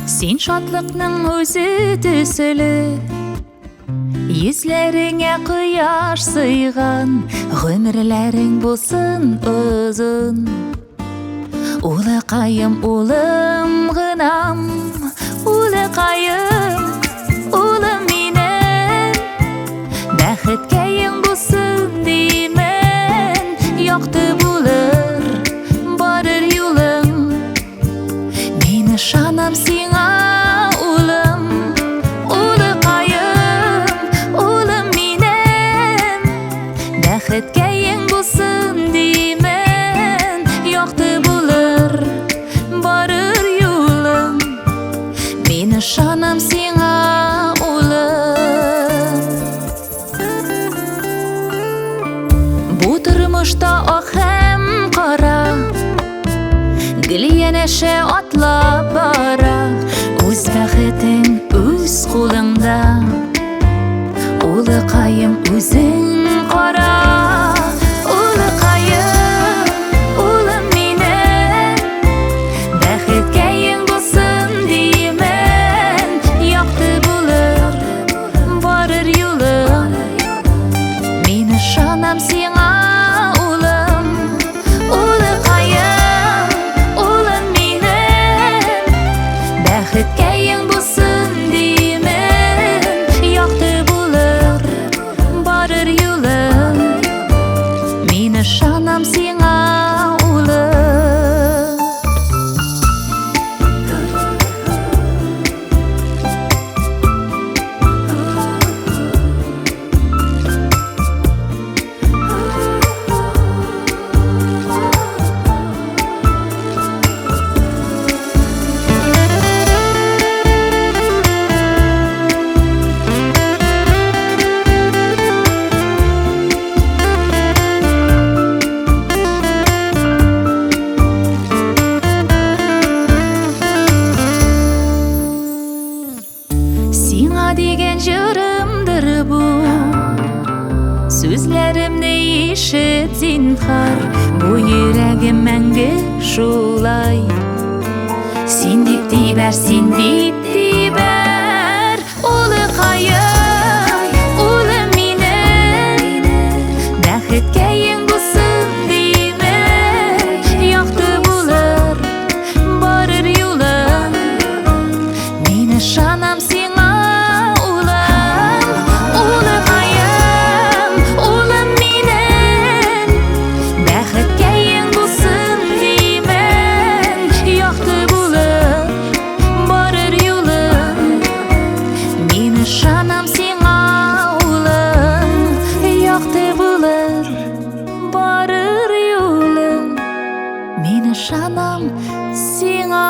Сен шатлықның өзі төсілі, Yüzlerine kıyaş sıyğan, Gümürlerin bulsun uzun. Ulaqayım ulım gınam, Ulaqayım ulım minen, Бәхеткәйің bulsun деймен, Яқты булыр, барыр юлың. Мен ышанам сиңа, улым, Улaqayым улым минем, Бәхеткәйің bulsun деймен, Яқты булыр, барыр юлың. Мен ышанам сиңа, улым. Бу тормышта ак һәм кара, Гел янәшә атлап бара, Үз бәхетең үз кулыңда, Улaqayым үзең кара. Улaqayым улым минем, Бәхеткәйең булсын деймен, Яқты булыр, барыр юлың. Мен ышанам сиңа, улым, Улaqayым улым минем, Бәхеткәйең булсын деймен, Яқты булыр, барыр юлың. Мен ышанам сиңа, улым. Сиңа деген жырымдыр бу, Сүзләремне ишет зинһар, Бу йөрәгем мәңге шулай. Син дип тибәр, син дип тибәр, Улaqayым улым минем, Бәхеткәйең булсын деймен, Яқты булыр, барыр юлың. Мен ышанам сиңа, улым, Улaqayым улым минем, Бәхеткәйең булсын деймен, Яқты булыр, барыр юлың. Мен ышанам сиңа, улым, Яқты булыр, барыр юлың. Мен ышанам сиңа.